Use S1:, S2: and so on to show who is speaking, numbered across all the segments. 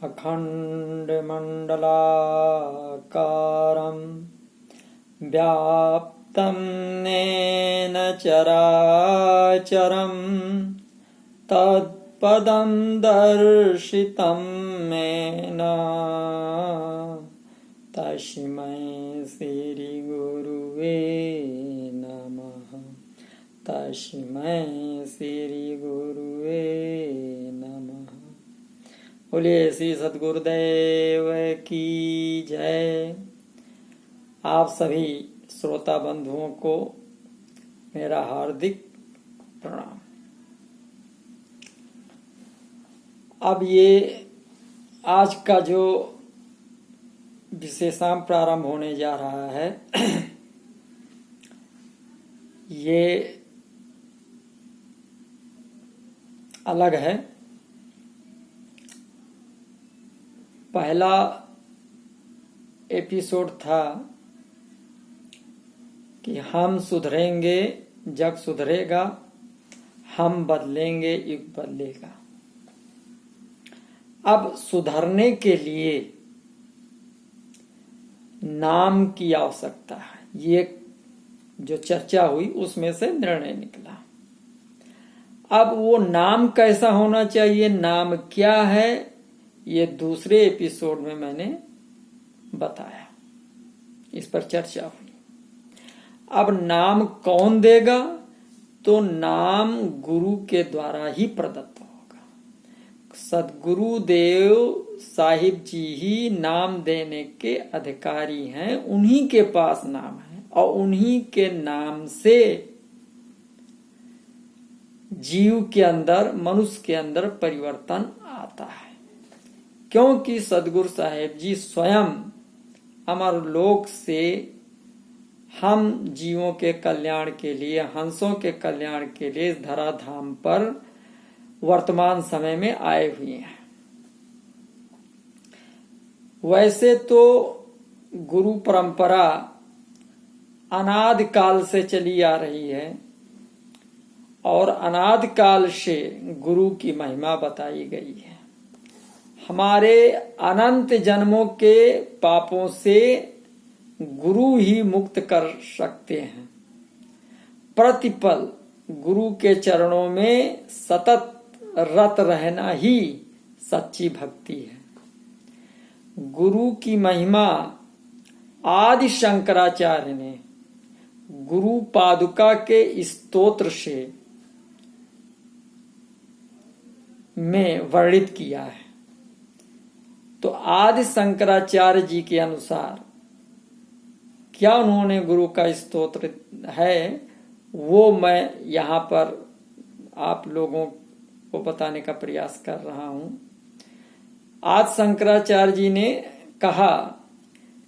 S1: अखण्डमण्डलाकारं व्याप्तं येन चराचरं तत्पदं दर्शितं येन तस्मै श्रीगुरुवे नमः। तस्मै श्रीगुरुवे नमः। बोलिए श्री सद्गुरुदेव की जय। आप सभी श्रोता बंधुओं को मेरा हार्दिक प्रणाम। अब ये आज का जो विशेषांक प्रारंभ होने जा रहा है ये अलग है। पहला एपिसोड था कि हम सुधरेंगे, जग सुधरेगा, हम बदलेंगे, युग बदलेगा। अब सुधरने के लिए नाम की आवश्यकता है। ये जो चर्चा हुई उसमें से निर्णय निकला। अब वो नाम कैसा होना चाहिए, नाम क्या है, ये दूसरे एपिसोड में मैंने बताया, इस पर चर्चा हुई। अब नाम कौन देगा, तो नाम गुरु के द्वारा ही प्रदत्त होगा। सद्गुरु देव साहिब जी ही नाम देने के अधिकारी हैं, उन्हीं के पास नाम है और उन्हीं के नाम से जीव के अंदर, मनुष्य के अंदर परिवर्तन आता है। क्योंकि सद्गुरु साहिब जी स्वयं अमर लोक से हम जीवों के कल्याण के लिए, हंसों के कल्याण के लिए इस धराधाम पर वर्तमान समय में आए हुए हैं। वैसे तो गुरु परंपरा अनादि काल से चली आ रही है और अनादि काल से गुरु की महिमा बताई गई है। हमारे अनंत जन्मों के पापों से गुरु ही मुक्त कर सकते हैं। प्रतिपल गुरु के चरणों में सतत रत रहना ही सच्ची भक्ति है। गुरु की महिमा आदि शंकराचार्य ने गुरु पादुका के स्तोत्र से में वर्णित किया है। तो आदि शंकराचार्य जी के अनुसार क्या उन्होंने गुरु का स्तोत्र है, वो मैं यहाँ पर आप लोगों को बताने का प्रयास कर रहा हूं। आदि शंकराचार्य जी ने कहा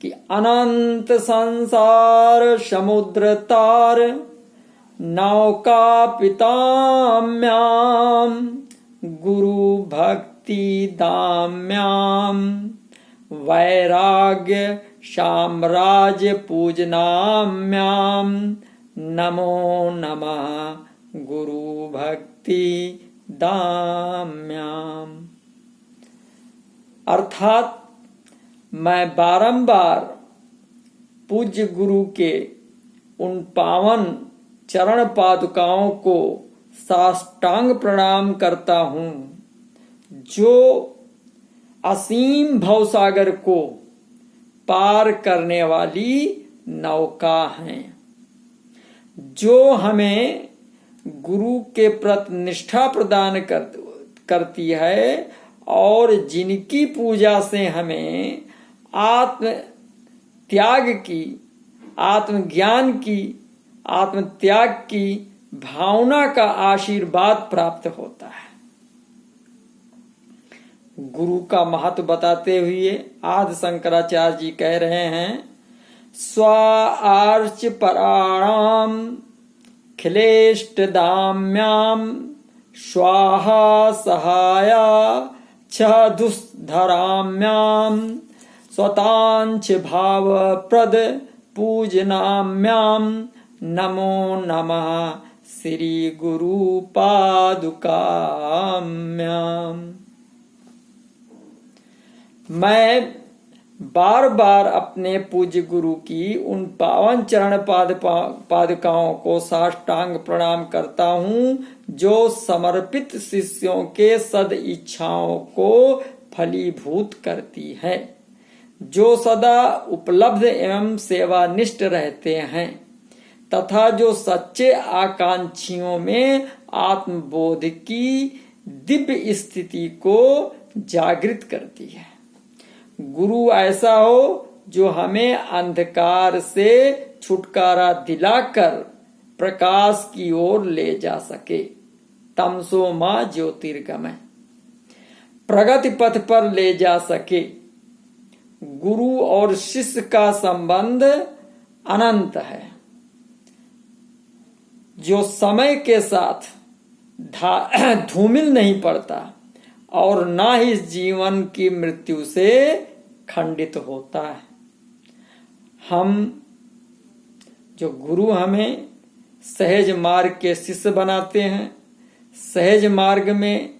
S1: कि अनंत संसार समुद्र तार नौका पिताम्याम गुरु भक्ति दाम्याम वैराग्य साम्राज्य पूजनाम्याम नमो नमः गुरु भक्ति दाम्याम। अर्थात मैं बारंबार पूज्य गुरु के उन पावन चरण पादुकाओं को साष्टांग प्रणाम करता हूं जो असीम भवसागर को पार करने वाली नौका हैं, जो हमें गुरु के प्रति निष्ठा प्रदान करती है और जिनकी पूजा से हमें आत्म त्याग की, आत्मज्ञान की, आत्म त्याग की भावना का आशीर्वाद प्राप्त होता है। गुरु का महत्व बताते हुए आदि शंकराचार्य जी कह रहे हैं, स्व आर्च पराणाम खिलेष्ट दाम्याम स्वाहा सहाया छ दुष्धराम्याम स्वतांच भाव प्रद पूजनाम्याम नमो नमः श्री गुरु पादुकाम्याम। मैं बार बार अपने पूज्य गुरु की उन पावन चरण पादुकाओं को साष्टांग प्रणाम करता हूँ जो समर्पित शिष्यों के सद इच्छाओं को फलीभूत करती है, जो सदा उपलब्ध एवं सेवानिष्ठ रहते हैं तथा जो सच्चे आकांक्षियों में आत्मबोध की दिव्य स्थिति को जागृत करती है। गुरु ऐसा हो जो हमें अंधकार से छुटकारा दिलाकर प्रकाश की ओर ले जा सके। तमसो मां ज्योतिर्गमय, प्रगति पथ पर ले जा सके। गुरु और शिष्य का संबंध अनंत है, जो समय के साथ धूमिल नहीं पड़ता और ना ही इस जीवन की मृत्यु से खंडित होता है। हम जो गुरु हमें सहज मार्ग के शिष्य बनाते हैं, सहज मार्ग में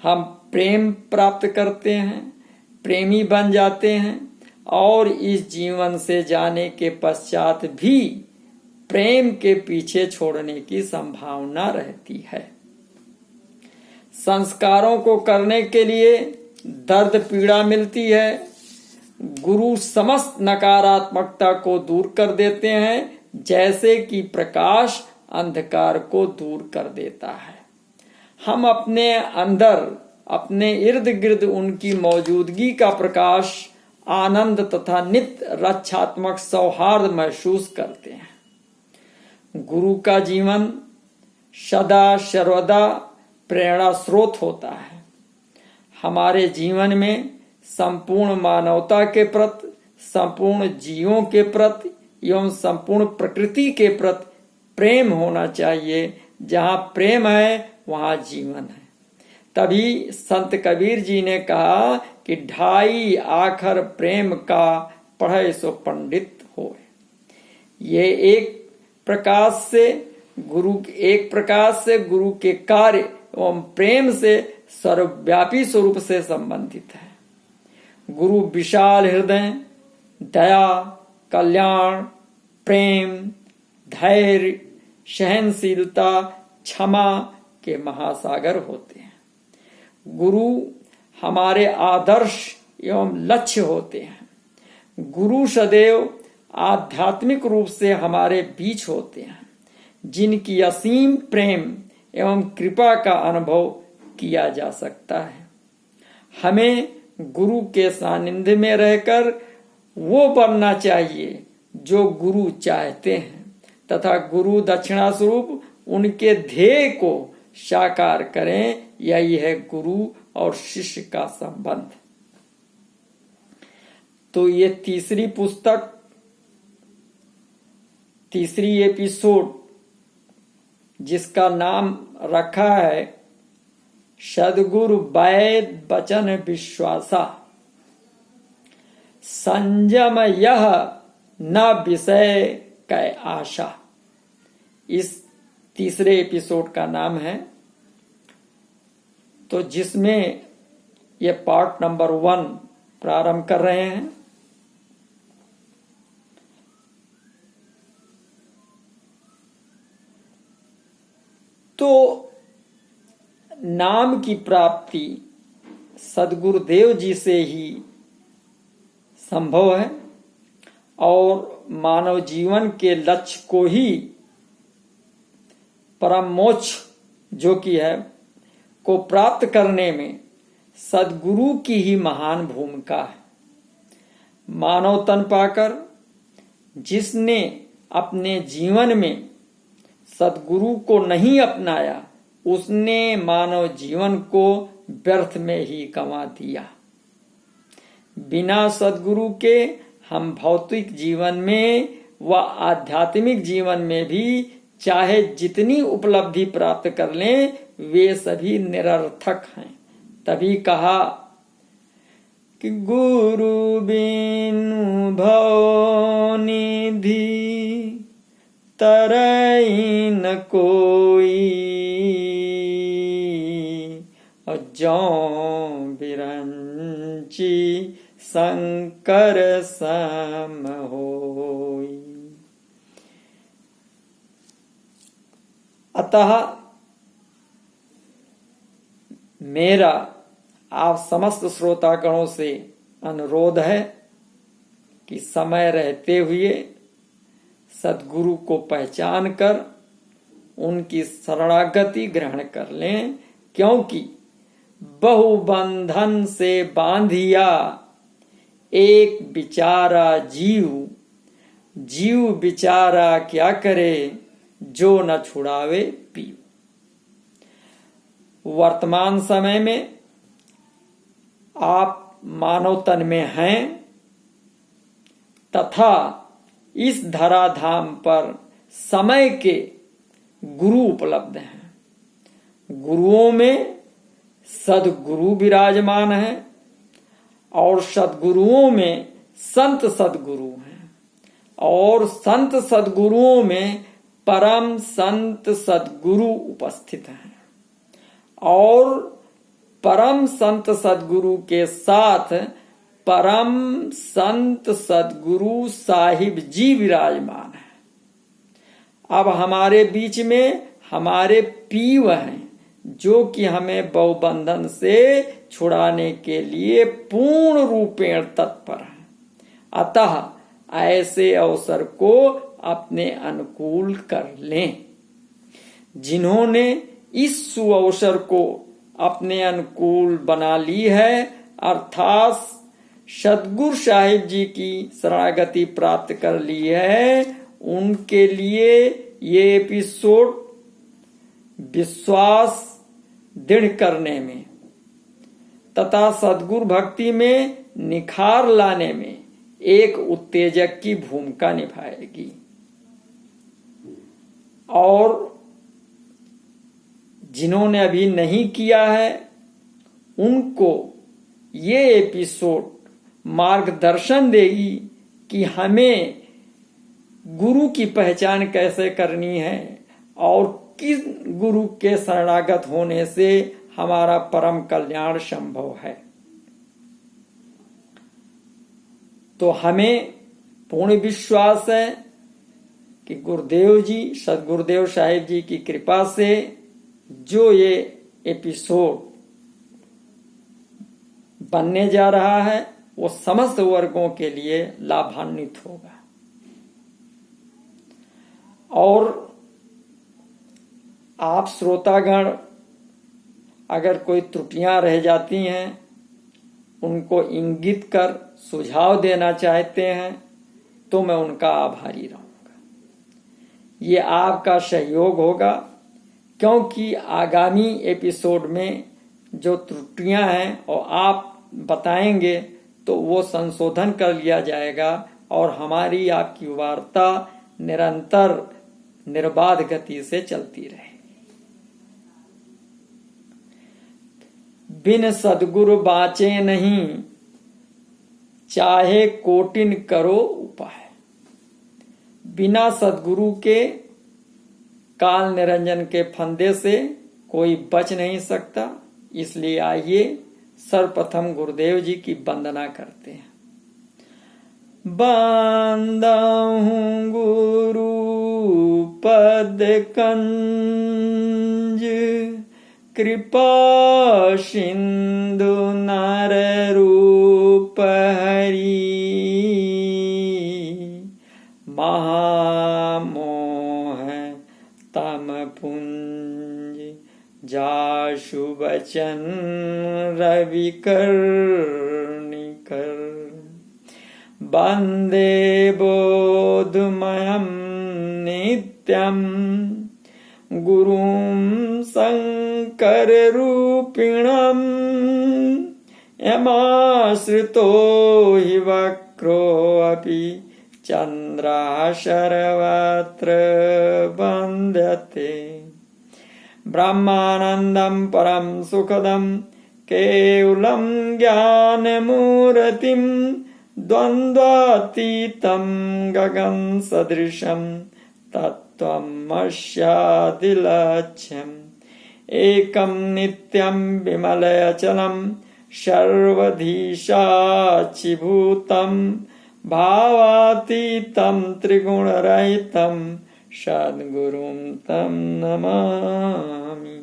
S1: हम प्रेम प्राप्त करते हैं, प्रेमी बन जाते हैं और इस जीवन से जाने के पश्चात भी प्रेम के पीछे छोड़ने की संभावना रहती है। संस्कारों को करने के लिए दर्द पीड़ा मिलती है। गुरु समस्त नकारात्मकता को दूर कर देते हैं, जैसे कि प्रकाश अंधकार को दूर कर देता है। हम अपने अंदर, अपने इर्द गिर्द उनकी मौजूदगी का प्रकाश, आनंद तथा नित्य रक्षात्मक सौहार्द महसूस करते हैं। गुरु का जीवन सदा सर्वदा प्रेरणा स्रोत होता है। हमारे जीवन में संपूर्ण मानवता के प्रति, संपूर्ण जीवों के प्रति एवं संपूर्ण प्रकृति के प्रति प्रेम होना चाहिए। जहाँ प्रेम है वहाँ जीवन है। तभी संत कबीर जी ने कहा कि ढाई आखर प्रेम का पढ़े सो पंडित होए। ये एक प्रकार से गुरु के कार्य एवं प्रेम से सर्वव्यापी स्वरूप से संबंधित है। गुरु विशाल हृदय, दया, कल्याण, प्रेम, धैर्य, सहनशीलता, क्षमा के महासागर होते हैं। गुरु हमारे आदर्श एवं लक्ष्य होते हैं। गुरु सदैव आध्यात्मिक रूप से हमारे बीच होते हैं, जिनकी असीम प्रेम एवं कृपा का अनुभव किया जा सकता है। हमें गुरु के सानिध्य में रहकर वो बनना चाहिए जो गुरु चाहते हैं तथा गुरु दक्षिणा स्वरूप उनके ध्येय को साकार करें। यही है गुरु और शिष्य का संबंध। तो ये तीसरी पुस्तक, तीसरी एपिसोड, जिसका नाम रखा है सद्गुरु वैद वचन विश्वासा, संयम यह न विषय कै आशा, इस तीसरे एपिसोड का नाम है। तो जिसमें ये पार्ट नंबर 1 प्रारंभ कर रहे हैं। तो नाम की प्राप्ति सद्गुरुदेव जी से ही संभव है और मानव जीवन के लक्ष्य को ही, परम मोक्ष जो कि है, को प्राप्त करने में सद्गुरु की ही महान भूमिका है। मानव तन पाकर जिसने अपने जीवन में सद्गुरु को नहीं अपनाया, उसने मानव जीवन को व्यर्थ में ही गंवा दिया। बिना सद्गुरु के हम भौतिक जीवन में व आध्यात्मिक जीवन में भी चाहे जितनी उपलब्धि प्राप्त कर लें, वे सभी निरर्थक हैं। तभी कहा कि गुरु बिनु भव निधि तरई न कोई, और जौं बिरंची शंकर सम होई। अतः मेरा आप समस्त श्रोतागणों से अनुरोध है कि समय रहते हुए सद्गुरु को पहचान कर उनकी शरणागति ग्रहण कर लें, क्योंकि बहुबंधन से बांधिया एक बिचारा जीव, जीव बिचारा क्या करे जो न छुड़ावे पीव। वर्तमान समय में आप मानव तन में हैं तथा इस धराधाम पर समय के गुरु उपलब्ध हैं। गुरुओं में सद्गुरु विराजमान है और सद्गुरुओं में संत सद्गुरु हैं और संत सद्गुरुओं में परम संत सद्गुरु उपस्थित हैं और परम संत सद्गुरु के साथ परम संत सद्गुरु साहिब जी विराजमान है। अब हमारे बीच में हमारे पीव हैं जो कि हमें बहुबंधन से छुड़ाने के लिए पूर्ण रूपेण तत्पर हैं। अतः ऐसे अवसर को अपने अनुकूल कर लें। जिन्होंने इस सुअवसर को अपने अनुकूल बना ली है, अर्थात सद्गुरु साहिब जी की शरणागति प्राप्त कर ली है, उनके लिए ये एपिसोड विश्वास दृढ़ करने में तथा सद्गुरु भक्ति में निखार लाने में एक उत्तेजक की भूमिका निभाएगी। और जिन्होंने अभी नहीं किया है उनको ये एपिसोड मार्गदर्शन देगी कि हमें गुरु की पहचान कैसे करनी है और किस गुरु के शरणागत होने से हमारा परम कल्याण संभव है। तो हमें पूर्ण विश्वास है कि गुरुदेव जी, सद्गुरुदेव साहिब जी की कृपा से जो ये एपिसोड बनने जा रहा है वो समस्त वर्गों के लिए लाभान्वित होगा। और आप श्रोतागण अगर कोई त्रुटियां रह जाती हैं उनको इंगित कर सुझाव देना चाहते हैं तो मैं उनका आभारी रहूंगा। ये आपका सहयोग होगा, क्योंकि आगामी एपिसोड में जो त्रुटियां हैं और आप बताएंगे तो वो संशोधन कर लिया जाएगा और हमारी आपकी वार्ता निरंतर निर्बाध गति से चलती रहे। बिन सद्गुरु बाँचे नहीं, चाहे कोटिन करो उपाय। बिना सद्गुरु के काल निरंजन के फंदे से कोई बच नहीं सकता। इसलिए आइए सर्वप्रथम गुरुदेव जी की वंदना करते हैं। बांधहूं गुरु पद कंज, कृपा सिंधु नर रूप हरि। महामोह तम पुंज, जाशु बचन रवि कर्णिकर। वंदे बोधमयं नित्यं, गुरुं शंकर रूपिणम्। यमाश्रितो हि वक्रोऽपि चन्द्रः सर्वत्र वन्द्यते। ब्रह्मानन्दं परं सुखदं केवलं ज्ञानमूर्तिं, द्वन्द्वातीतं गगनसदृशं तत्त्वमस्यादिलक्ष्यम्। एकं नित्यं विमलयचलं सर्वधीशाचिभूतं भावातीतं त्रिगुणरहितं सद्गुरुं तं नमामि,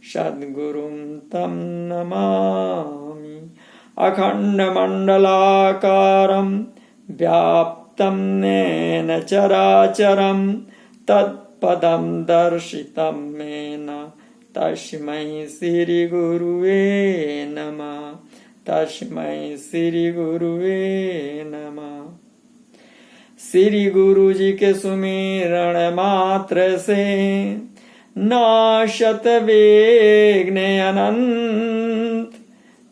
S1: सद्गुरुं तं नमामि। अखण्डमण्डलाकारं व्याप्तं येन चराचरं तत्पदं दर्शितं येन तस्मै श्री गुरुवे नमः, तस्मै श्री गुरुवे नमः। श्री गुरु जी के सुमिरण मात्र से नाशत विघ्न अनंत,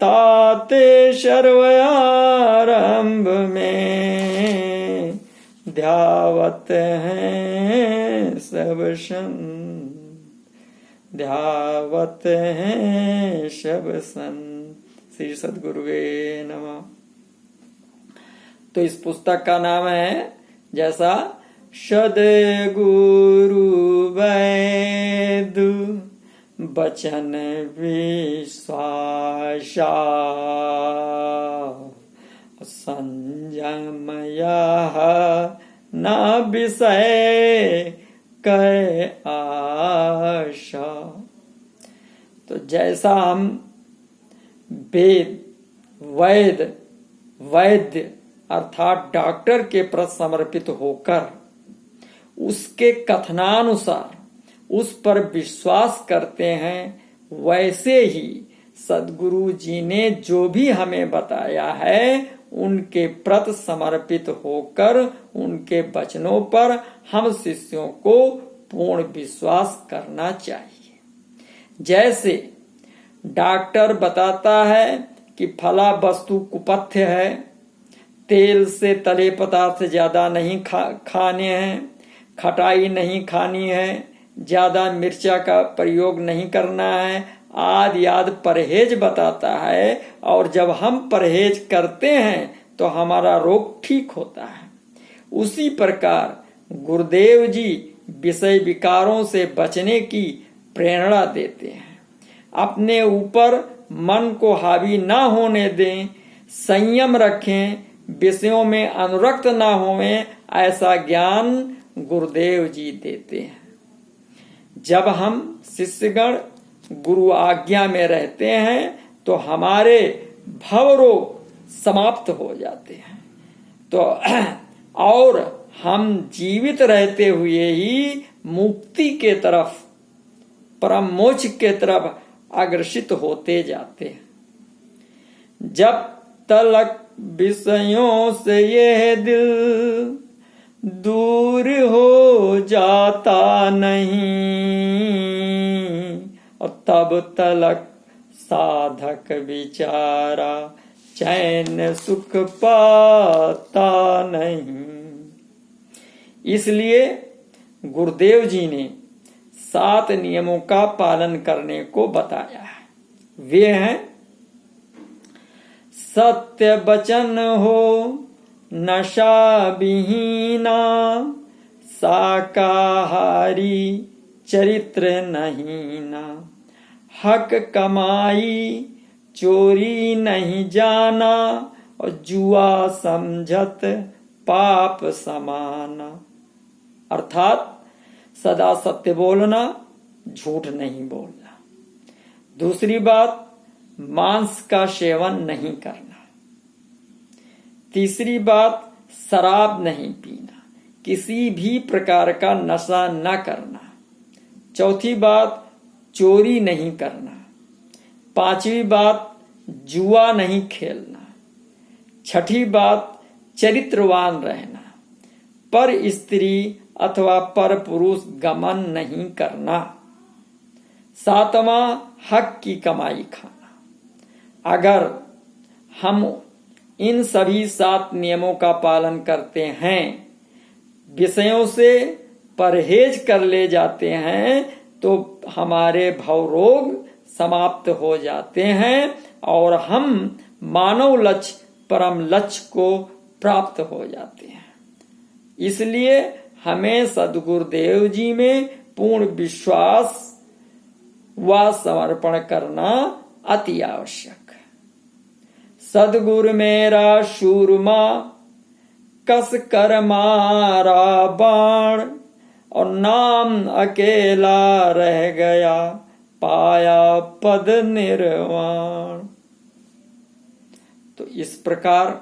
S1: ताते सर्वयारंभ में ध्यावत हैं सब संत, ध्यावत हैं सब संत। श्री सद्गुरुवे नमः। तो इस पुस्तक का नाम है जैसा सद्गुरु वैदु बचन विश्वासा, संयमया न विषय कै आशा। तो जैसा हम वैद्य अर्थात डॉक्टर के प्रति समर्पित होकर उसके कथनानुसार उस पर विश्वास करते हैं, वैसे ही सद्गुरु जी ने जो भी हमें बताया है उनके प्रति समर्पित होकर उनके वचनों पर हम शिष्यों को पूर्ण विश्वास करना चाहिए। जैसे डॉक्टर बताता है कि फला वस्तु कुपथ्य है, तेल से तले पदार्थ ज्यादा नहीं खाने हैं, खटाई नहीं खानी है, ज्यादा मिर्चा का प्रयोग नहीं करना है, आदि परहेज बताता है। और जब हम परहेज करते हैं तो हमारा रोग ठीक होता है। उसी प्रकार गुरुदेव जी विषय विकारों से बचने की प्रेरणा देते हैं। अपने ऊपर मन को हावी ना होने दें, संयम रखें, विषयों में अनुरक्त ना होवें, ऐसा ज्ञान गुरुदेव जी देते हैं। जब हम शिष्यगण गुरु आज्ञा में रहते हैं तो हमारे भवरोग समाप्त हो जाते हैं। तो और हम जीवित रहते हुए ही मुक्ति के तरफ, परम मोक्ष के तरफ अग्रसित होते जाते हैं। जब तलक विषयों से यह दिल दूर हो जाता नहीं, और तब तलक साधक विचारा चैन सुख पाता नहीं। इसलिए गुरुदेव जी ने 7 नियमों का पालन करने को बताया है। वे हैं: सत्य वचन हो, नशा विहीना, शाकाहारी चरित्र नहीं ना, हक कमाई चोरी नहीं जाना, और जुआ समझत पाप समाना। अर्थात सदा सत्य बोलना, झूठ नहीं बोलना। दूसरी बात, मांस का सेवन नहीं करना। तीसरी बात, शराब नहीं पीना, किसी भी प्रकार का नशा न करना। चौथी बात, चोरी नहीं करना। पांचवी बात, जुआ नहीं खेलना। छठी बात, चरित्रवान रहना। पर स्त्री अथवा पर पुरुष गमन नहीं करना। सातवां, हक की कमाई खाना। अगर हम इन सभी 7 नियमों का पालन करते हैं, विषयों से परहेज कर ले जाते हैं, तो हमारे भव रोग समाप्त हो जाते हैं और हम मानव लक्ष्य, परम लक्ष्य को प्राप्त हो जाते हैं। इसलिए हमें सद्गुरुदेव जी में पूर्ण विश्वास व समर्पण करना अति आवश्यक है। सदगुरु मेरा शूरमा कस कर मारा बाण, और नाम अकेला रह गया पाया पद निर्वाण। तो इस प्रकार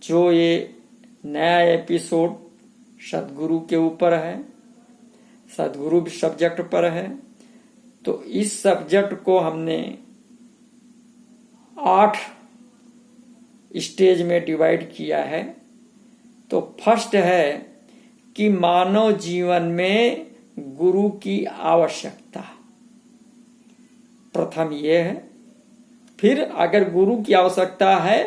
S1: जो ये नया एपिसोड सदगुरु के ऊपर है, सदगुरु सब्जेक्ट पर है, तो इस सब्जेक्ट को हमने 8 स्टेज में डिवाइड किया है। तो फर्स्ट है कि मानव जीवन में गुरु की आवश्यकता, प्रथम ये है। फिर अगर गुरु की आवश्यकता है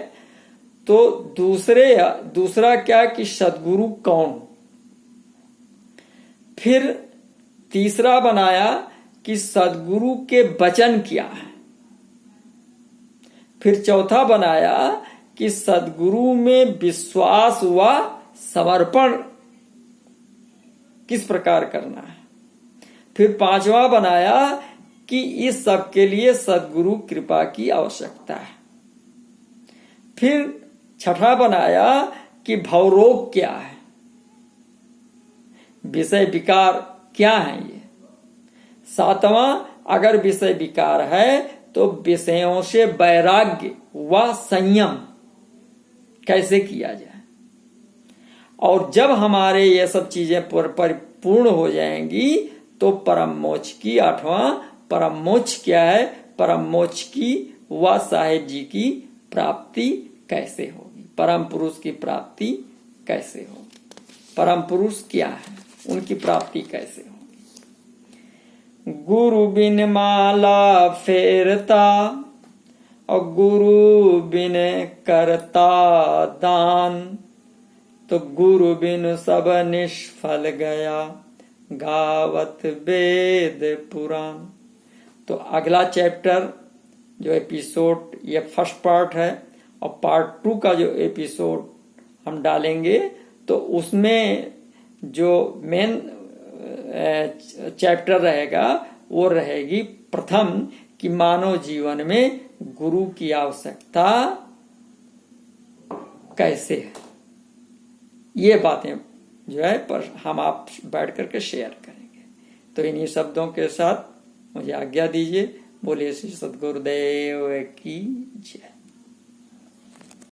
S1: तो दूसरा क्या कि सदगुरु कौन। फिर तीसरा बनाया कि सदगुरु के वचन क्या है। फिर चौथा बनाया कि सदगुरु में विश्वास व समर्पण किस प्रकार करना है। फिर पांचवा बनाया कि इस सब के लिए सदगुरु कृपा की आवश्यकता है। फिर छठा बनाया कि भवरोग क्या है, विषय विकार क्या है ये। सातवां, अगर विषय विकार है तो विषयों से वैराग्य व संयम कैसे किया जाए। और जब हमारे ये सब चीजें परिपूर्ण हो जाएंगी तो परम मोक्ष की 8वां, परम मोक्ष क्या है, परम मोक्ष की व साहेब जी की प्राप्ति कैसे होगी, परम पुरुष की प्राप्ति कैसे होगी, परम पुरुष क्या है, उनकी प्राप्ति कैसे होगी। गुरु बिन माला फेरता और गुरु बिन करता दान, तो गुरु बिन सब निष्फल गया गावत वेद पुराण। तो अगला चैप्टर जो एपिसोड, ये फर्स्ट पार्ट है, और पार्ट 2 का जो एपिसोड हम डालेंगे तो उसमें जो मेन चैप्टर रहेगा वो रहेगी प्रथम कि मानव जीवन में गुरु की आवश्यकता कैसे है। ये बातें जो है पर हम आप बैठ करके शेयर करेंगे। तो इन्हीं शब्दों के साथ मुझे आज्ञा दीजिए। बोलिए श्री सद्गुरुदेव की जय।